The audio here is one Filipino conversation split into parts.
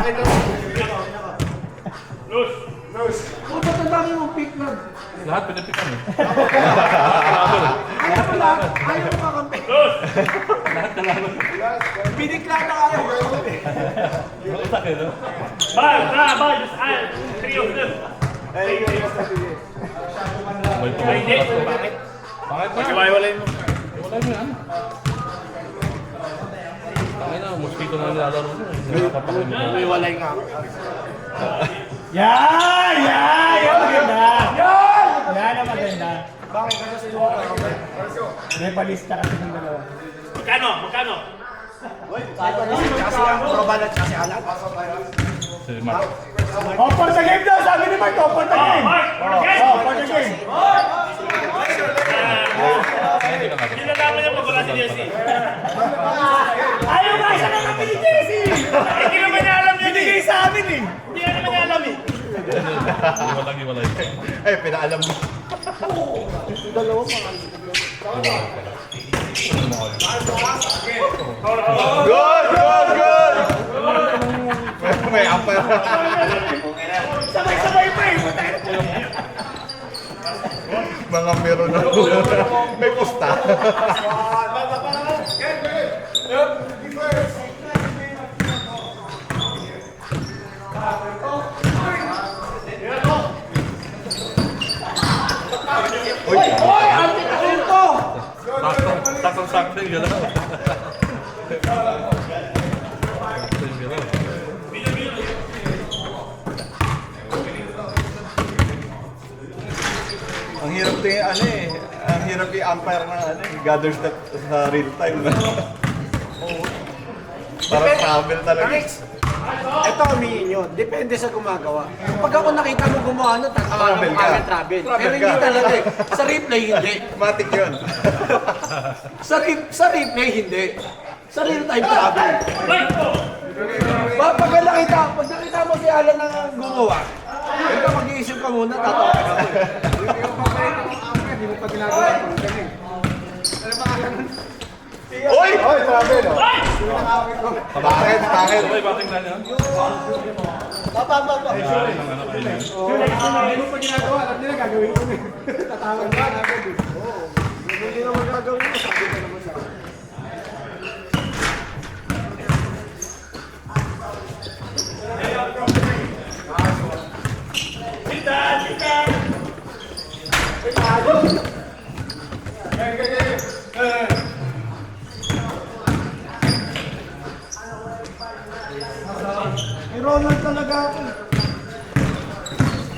Kung ba't ang dami mong pick lang? Lahat pinapikan eh. Ayaw mo kakampi. Lahat na laban. Binikla na ayaw mo kakampi. Utak eh, no? Bye, just add 3 of them. May Hindi. Bakit? Bakit na? Pag-iwalay mo. Wala mo yan. Tangin na, mosquito na nilalaro mo. Nakakapakin mo. May walay nga. Yan! Yan! Yan maganda! Yan ang maganda. Bakit ka sa iyo kakampi? May palista kasi ng dalawa. Magkano? Kasi ang proban at kasi alat. Si Mark. Oh, for the game daw! Sabi ni Mark, oh, for the game! Mark, for the game! Oh, for the game! Hindi na nga. Nilalaman niya pag wala si Jesse. Ayaw nga siya ng kami ni Jesse! Hindi naman niya alam yun Binigay sa amin eh! Hindi naman niya alam eh. Iwalay. Ay, pinaalam mo. Good! May upper. Sabay-sabay pa eh! Mga meron na. May pusta. Uy! Hoy! Antik-asin to! Sakto yung galaw. Sakto yung galaw. Ang hirap din ang hirap i-umpire na gather step sa real time na. Parang travel talaga. Alex, ito aminin nyo, depende sa gumagawa. Pag ako nakita mo gumawa nun, tatawa Travel mo ka. kagad travel. Travel Pero hindi ka. talaga eh. Sa replay, hindi. Matik yun. Sa replay, hindi. Sa real time travel. Pag nakita mo si Alan na gumawa, ikaw mag-iisip ka muna, tatawa ka na. Hindi mo pa ginagawa kung ganun. Uy! Uy, travel oh. Bakit? Sabay bating na yan. Papa. Ayun ang ano kayo. Hindi mo pa ginagawa, alam nila gagawin ko na. Tatawag ka na agad eh. Hindi na magagawin mo, sabi ka naman sa akin. Si Ronald talaga ako.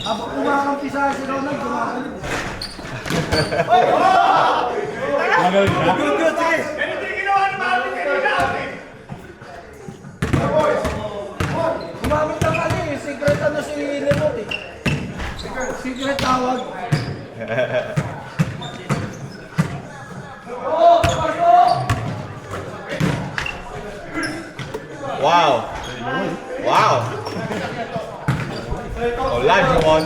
Habang kumakampisa si Ronald, kumakalit. Magaling siya. Gumamit ng ano eh, secret ano si Lemot eh. Secret tawag. Wow! Wow! Oh, live you won.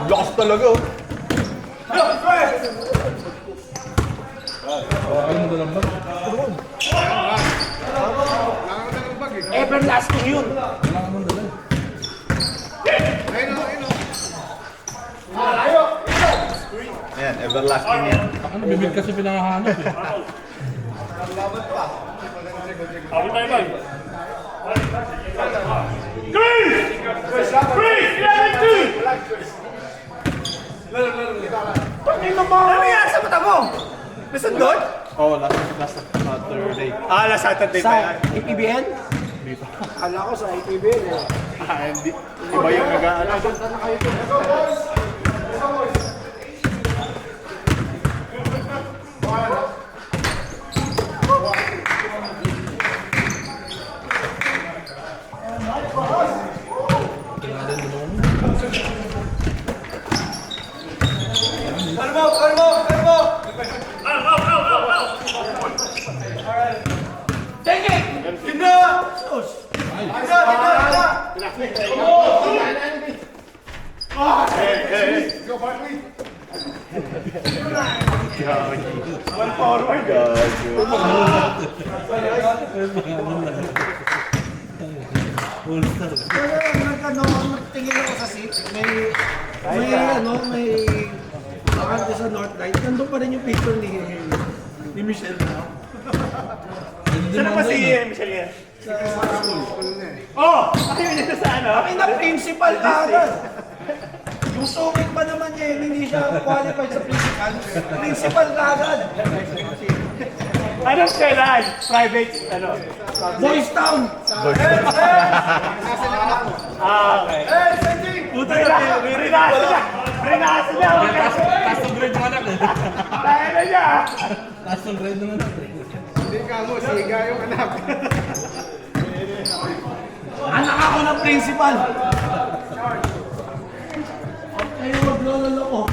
Lakas talaga oh. Ano mo dalang ba? Everlasting yun. Kailangan mo dalang. Ayan, everlasting yan. Ano, bibig kasi pinangahanap eh. Abot tayo ba? Chris! Chris! 11-2! Ano yan sa mata mo? Nasaan doon? Oo, last Saturday. Last Saturday pa yan. Sa APBN? Akala ko sa APBN eh. Hindi. Iba yung nag-aaral. Nasaan na kayo doon? Nagtingin ako sa seat, may bakante sa Northlight. Nandun pa rin yung picture ni Michelle na. Saan na pa si Michelle yan? Ayun dito sa ano? Ay na principal agad. Yung sungit pa naman niya, hindi siya qualified sa principal. Principal agad. Anong kailan? Private, ano? Boys Town. Okay. Puta na, rinasa niya. Rinasa niya. Taas ng grade ng anak eh. Kaya na niya. Taas ng grade ng anak eh. Anak ako ng principal. Ay, maglololo ko.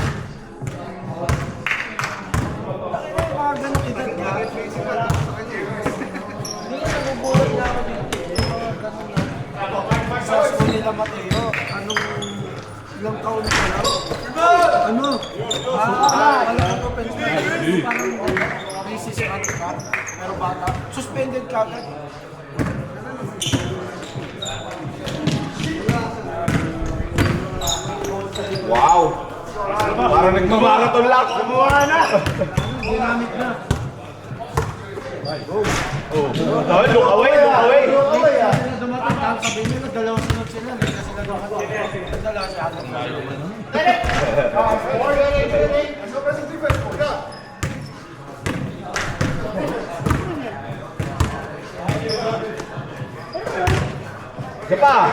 Mga ganong edad nga. Hindi ka nagubulat na ako dito. Mga ganong na. Sa school nila Mateo, ilang taon na lang? Ano? Wala ka pa pension. Parang basis ka. Pero bata. Suspended ka agad. Wow! Parang nagmamarathon lang. Kumuha na. Ginamit na. Look away, look away. Dumating tapos sabihin nyo, nagdalawa sunod sila. Hindi na sila nagdalawa siya. Isa pa!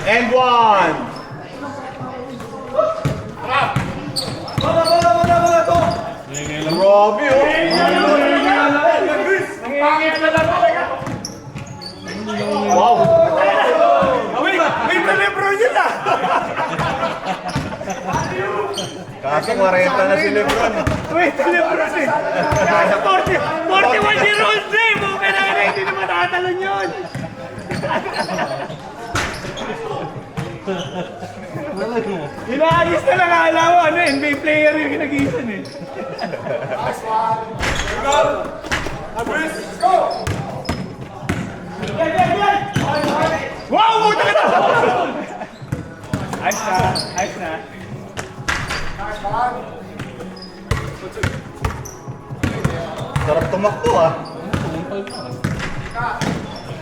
And one! Wala to! Grabe oh! Wow! Wait na Lebron yun ah! Kaso 40 na si Lebron. Wait na Lebron eh! Nasa 41-year-old na eh! Mukha na nga hindi naman nakatalon yun! Inaayos na lang alam mo, NBA player yung kinag-iisan eh. Wow! Puta ka na! Ayos na, ayos na. Sarap tumakbo ah.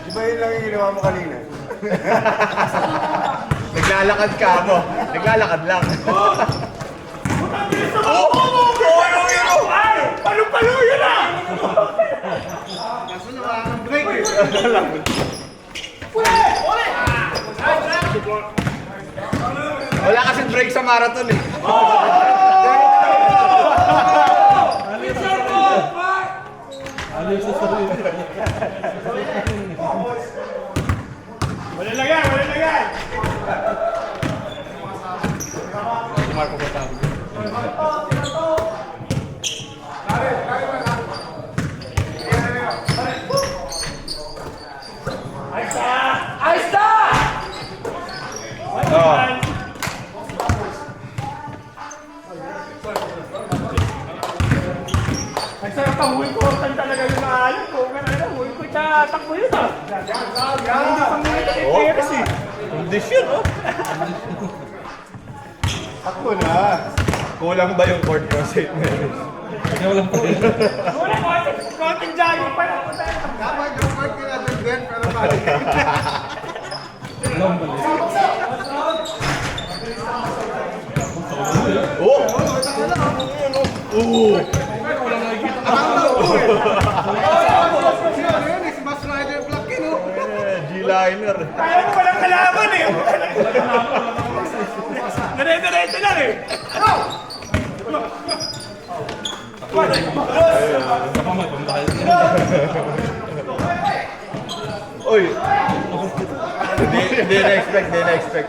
Iba yun lang yung ginawa mo kanina. Naglalakad ka mo. Naglalakad lang. Ay! Palo-palo yun ah! Kaso wala kang break eh. Wala kasing break sa marathon eh. Ano sa sarili? Wala lagay, wala lagay! Marco Batalo. Ayos na! Ang sarap ang huwi ko, saan talaga yung naalam ko. Kaya huwi ko, takbo yun ah. Hindi pang huwi ko kay Perez eh. Condition oh. Ako na. Kulang ba yung court concert na yun? Walang pa rin. Wala, konting jogging pa lang. Dapat yung court ka natin din, pero balik. Walang balik. Smash Rider Black yun, oh. G-liner. Kaya mo walang kalaban eh. Dire-diretso lang eh. Uy! Hindi na-expect.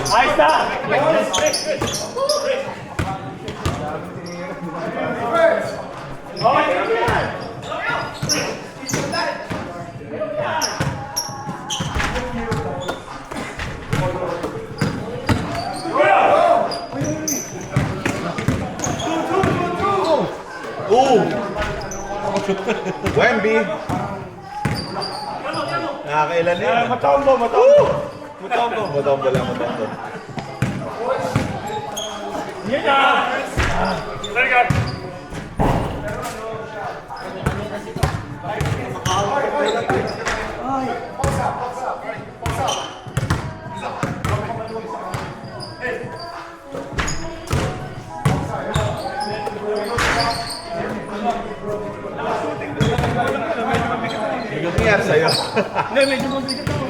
Ayos na. Okay, yan. Wemby! Nakakailan yun. Matombo. Matombo lang. Yan na. Very good. Ano nangyari sa'yo? Hindi, medyo mabigat ako.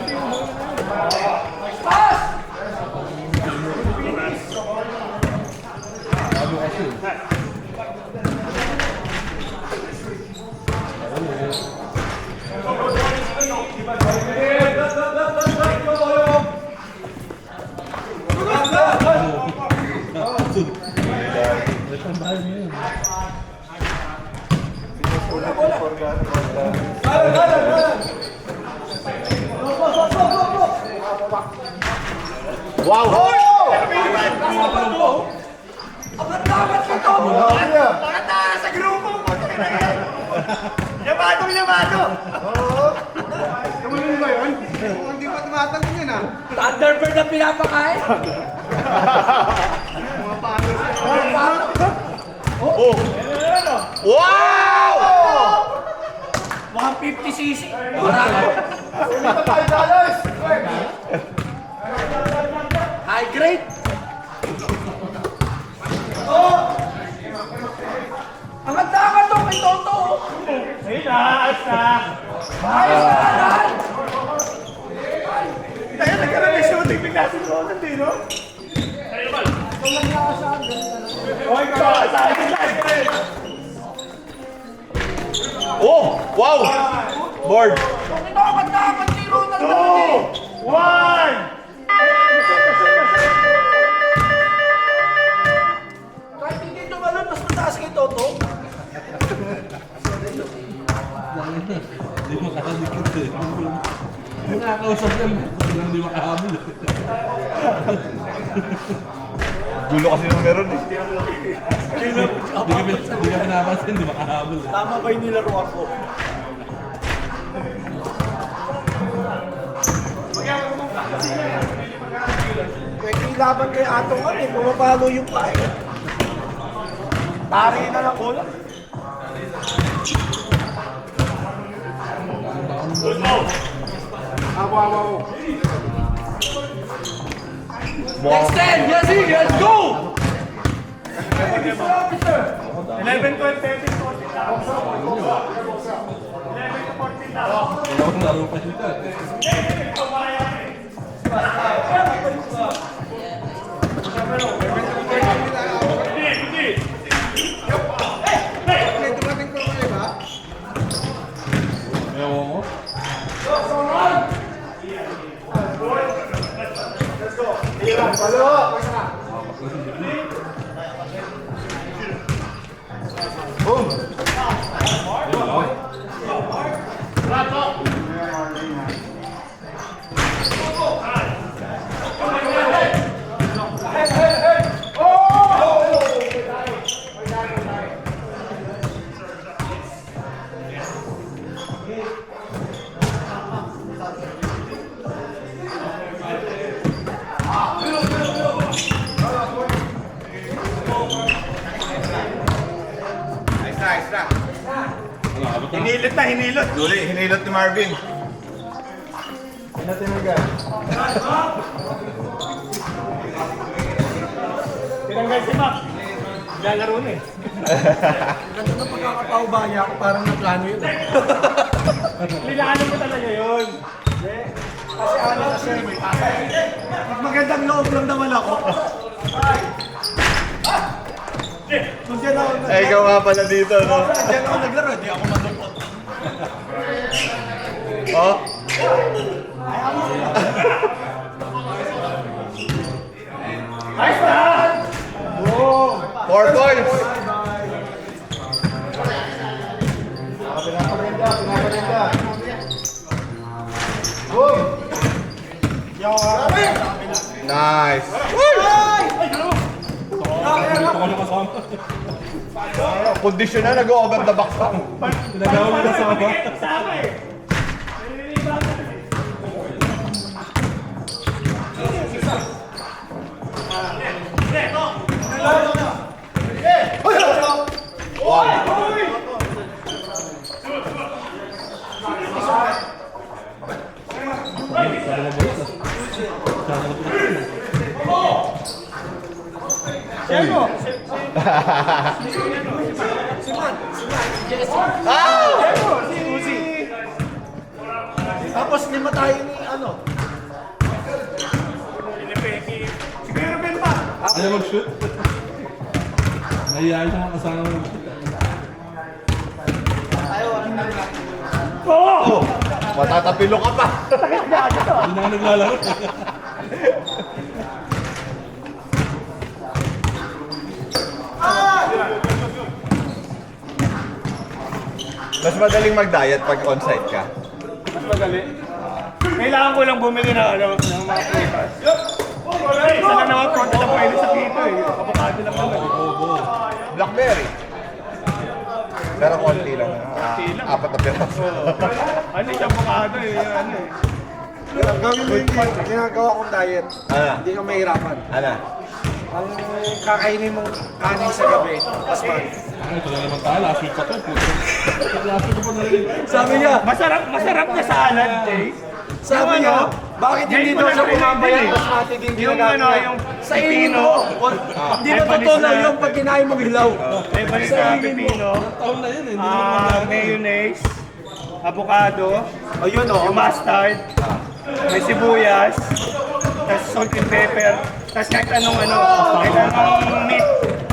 Wow! Sa grupo mo. Yamado. Kamunin ba yun? Kung hindi pa tumatanong yun, ah. Thunderbird na pinapakain. Oh! Wow! 150cc. High grade. Ang ganda ka to, may toto. Ayun na, ayos na. Ayos na lahat. Kaya nagkaroon ng shooting bigla si Ronan din, no? Oy, ka, sa akin lang. Oh! Wow! Board! Ito ang ganda, pantiro na Two, naman one. Kahit hindi tumalon, mas mataas kay Toto. Hindi makakalikit eh. Nakakausap yan. Hindi makahabol eh. Gulo kasi nung meron eh. Hindi ka pinapansin, hindi makahabol eh. Tama ba yung nilaruan ko? Pwede laban kay Atong ano eh, pumapalo yung pae. Tari na lang ko lang. Next 10, yes, let's go! 11, 12, 13, 14 lang. 11 to 14 lang. Dalawang laro pa sila eh. Hindi. May dumating pa kayo, ba? Ewan mo. Abot na. Hinilot na, hinilot. Duli, hinilot ni Marvin. Tinatinagan. Tinanggal si Mac. Lalaro na eh. Ganda ng pagkakapaubaya ako, parang naplano yun eh. Linaanan mo talaga yun. Kasi ano kasi, magandang loob lang naman ako. Kung dyan ako Eh, ikaw nga pala dito, no? dyan ako naglaro, di ako malungkot. Oh? Nice na! 4 points! Nice! Ito ko na kasama. Kondisyon na, nag-over the box lang. Pinagawa mo na sa ba? Kasama eh. Tapos lima tayo ni ano. Siguro Ben pa. Ayaw mag-shoot. Nahiyain siya mga kasama mag-shoot. Oo! Oh, matatapilo ka pa. Hindi na nga naglalaro. Mas madaling mag-diet pag on-site ka. Mas madali. Kailangan ko lang bumili ng ano, ng mga pitas. Isa lang naman konti na pwede sa dito eh. Kapakado lang naman. Blackberry. Pero konti lang. Apat na piraso. Ano yung kapakado eh, ano eh. Gawin mo yung ginagawa kong diet. Ano? Hindi ka mahirapan. Ano? Ang kakainin mong kanin sa gabi, pasman. Ay, ito na naman tayo. Last week pa to. Last week pa na rin. Sabi niya, Masarap na salad, Jay. sabi niya, bakit hindi daw siya kumambayan basmati din ginagamit niya? Sa inyo, hindi na totoo na yung pag kinain mong hilaw. May balik na pipino, Taon na yun eh. Hindi na naman mayonnaise, avocado, Ayun o, yung mustard, may sibuyas, tapos salt and pepper, tapos kahit anong kahit anong meat.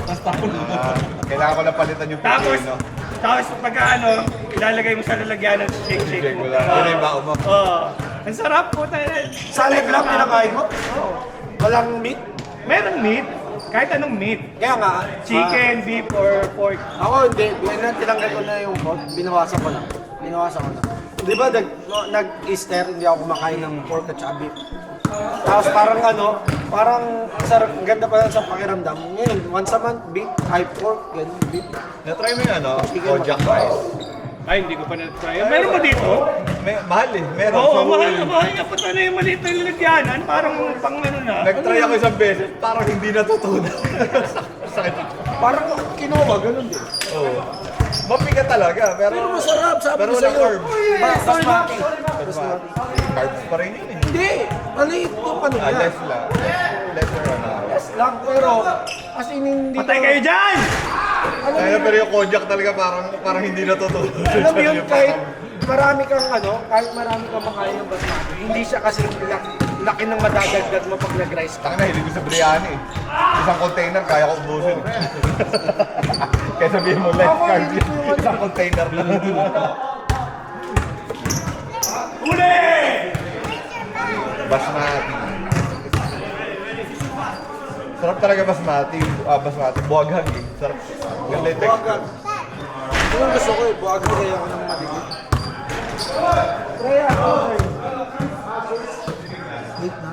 Tapos tapon. Kailangan ko na palitan yung Tapos, pipino. pagka ilalagay mo sa lalagyan at shake Check mo. mo lang. Yun yung baon mo. Ang sarap po tayo. salad lang pinakain mo? Walang meat? Meron meat, kahit anong meat. Kaya nga, Chicken, beef, or pork. ako hindi, tinanggal ko na yung pot, binawasan ko lang. Binawasan ko na. Di ba nag-Easter, hindi ako kumakain ng pork at saka beef. Tapos parang parang sarap, ganda pa lang sa pakiramdam. Ngayon, once a month, beef, high pork, ganun, beef. Na-try mo yung Kojak rice. Ay, hindi ko pa na-try. Meron ba dito? Mahal eh. Meron. Oo, So, mahal na mahal. Dapat ano yung maliit na lalagyanan. Parang pang ano na. Nag-try ako isang beses, parang hindi natutunan. Sakit. Parang kinoba, ganun din. Oo. Mapigat talaga, pero... Pero masarap, sabi Pero ko walang sa'yo. carbs. Basmati. Carbs pa rin yun eh. Hindi, maliit yung ano niya. Less lang. Lesser ano. Yes lang, pero as in hindi Patay kayo dyan! Ayun, pero yung Kojak talaga parang hindi natutunan. Alam mo yun, kahit marami kang kahit marami kang makain ng basmati, hindi siya kasi laki ng madadagdag mo pag nag-rice ka. Taka na, hilig ko sa biryani eh. Isang container, kaya ko ubusin eh. Kaya sabihin mo, less carbs yun. Isang container lang. Uli! Basmati. Sarap talaga basmati. Basmati. Buwaghag eh. Sarap. Ganda yung texture. Ito yung gusto ko eh, buwag mo kaya ako ng maligit. Kaya ako eh. Wait na.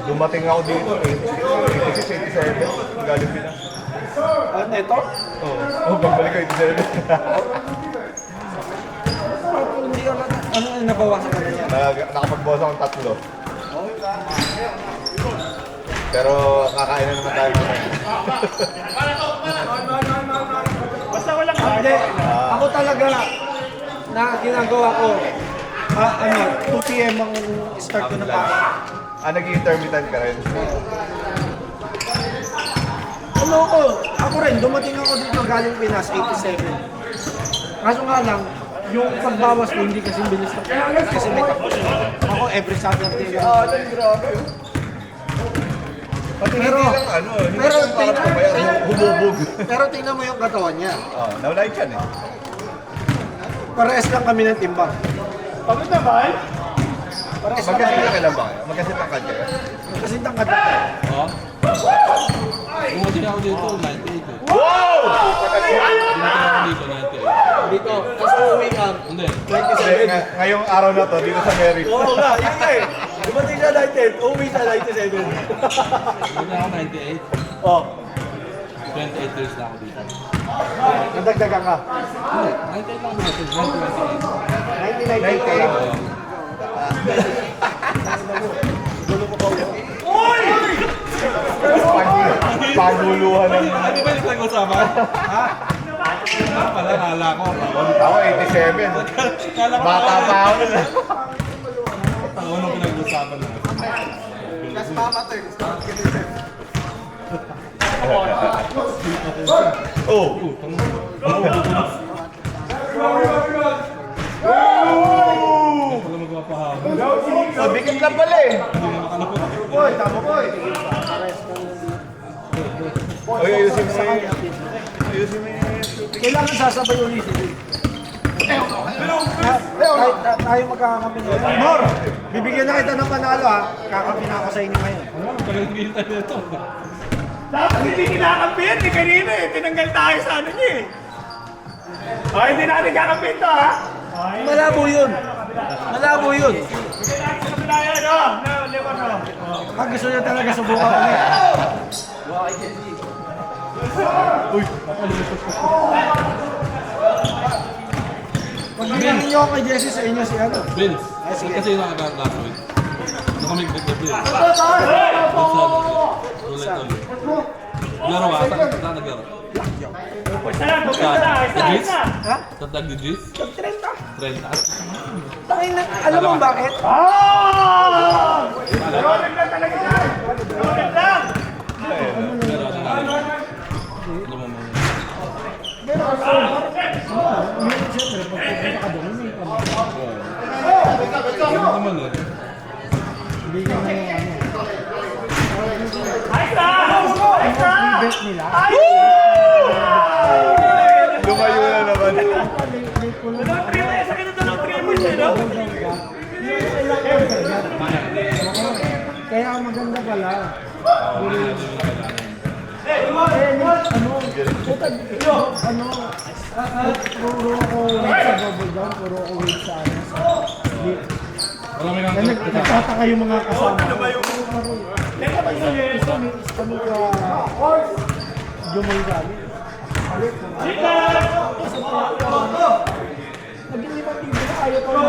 Dumating ako dito, 86, 87, galing Pinas. Ito? Oo, pagbalik ko 87. Hindi ka lang. Ano yung nabawasan ka na niya? Nakapagbawas akong 3. Pero kakain na naman tayo. Basta walang Hindi, ako talaga na ginagawa ko, 2 p.m. ang start ko na pa. Naging intermittent ka rin. Ako rin, dumating ako dito galing Pinas, 87. Kaso nga lang, yung pagbawas ko hindi kasi bilis na. Kasi may takbo siya. Ako every Saturday. Pati Pero- hindi lang hindi pero lang parang tingnan- humubog. Pero tingnan mo yung katawan niya. Nawala yan eh. Parehas lang kami ng timbang. Pagod na ba? Parehas lang Magkasita kami. ka lang ba? Magkasita ka kayo? Kasi tangkad. Oh? Bumating ako dito, 98 eh. Wow! Bumating ako dito, 98. Dito, tapos uuwi ka. Hindi. Ngayong araw na to, dito sa Mary. Oo nga, yun nga eh. Dumating siya 98, uuwi siya 97. Bumating ako 98. Oh, 28 years na ako dito. nadagdagan ka. Hindi, 98 lang bumating. 1998 ka lang. Paguluhan ng... Ano ba yung pinag-usapan? Ha? Pala, kala ko. Ako 87. Kala ko. Bata pa ako. Ako nung pinag-usapan na. Oh! Pala magpapahabol. Bigat lang pala eh. Boy, tama boy. Oy, ayusin mo yung... Ayusin mo yung shooting. Kailangan sasabay ulit. Tayo magkakakampi nito. Mor, bibigyan na kita ng panalo ha. Kakampi na ako sa inyo ngayon. Talagang kita nito. Dapat hindi kinakampihan ni kanina eh. Tinanggal tayo sa ano niya eh. Hindi natin kakampihan to ha. Malabo yun. Malabo yun. Sa pilaya no? Liwan no? Pag gusto niya talaga subukan ulit. Pag ginamit niyo ako kay Jesse sa inyo si ano. Vince, kasi yung nakagawa last week. Nung kami nag-gabi. Ulit. Laro ka? Saan naglaro? Isa lang, isa na, isa. Ha? Sa Tag-Digis? 30. 30. Tangin na, alam mo bakit? Ronin lang talaga yan. Ronin lang. Pero ano nga? Ano mo mo? Siyempre, pag pupunta ka doon, may Ano naman eh? bigyan na yung ano. Ayos na! Ayos na! Bet nila. Lumayo na naman. Dalawang primo yan. Sakit na dalawang primo siya, no? Kaya ang maganda pala. Puro ko wait sa double down, puro ko wait sa ano, sa beat. Marami kang Nagtataka yung mga kasama. Ano ba yung... Teka ba yun eh? Kami ka Jumay Gali. Chika! Naging limang tibo na ayaw pa rin.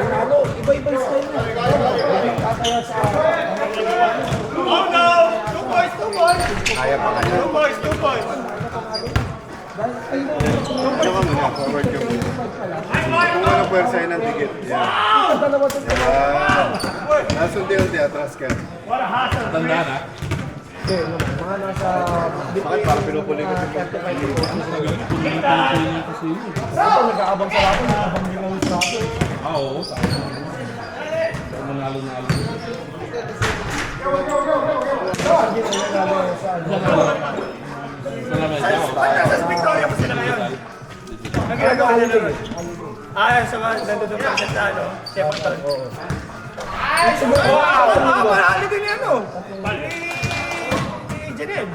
Lalo, iba-iba yung style niya. Tataya sa Oh no! Two boys, two boys! Kaya pa kaya. Two boys, two boys! Kung ano pwersa yun ang digit. Yan. dalawa sa Nasunti-unti, atras ka. What a hassle! tanda na. mga nasa Bakit parang pinupuling ko yung 35 to 40. Kasi Ito, nag-aabang sa akin, nag-aabang yung mga sa akin. oo. Manalo-nalo. Hindi ko nagagawa sa ano. Salamat ako. Sa Victoria pa sila ngayon. Ang ginagawa nila nun? Sa mga nandun pa sa ano? Shepperton. Wow! Marami din yan o! Bali... Janelle.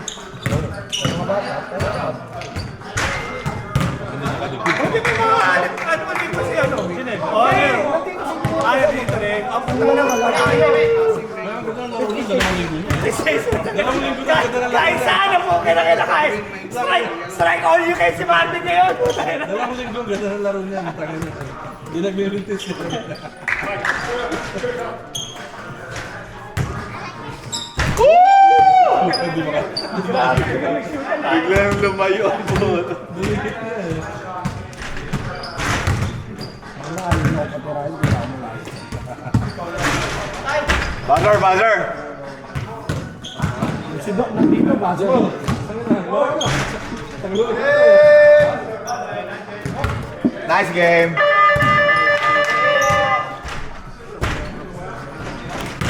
Hindi may mga ano man dito si ano? Janelle. Oh, yeah. Ayaw dito rin. Ang puto na kahit saan na po kailangan kahit strike all you can si Martin ngayon. Dalawang linggo, ganda ng laro niya. Tagal niya. Hindi nagme-retest eh. Hindi maka... Biglang lumayo ang buhok. Dumikit na eh. Buzzer, buzzer! Si Doc nandito ba? Nice game!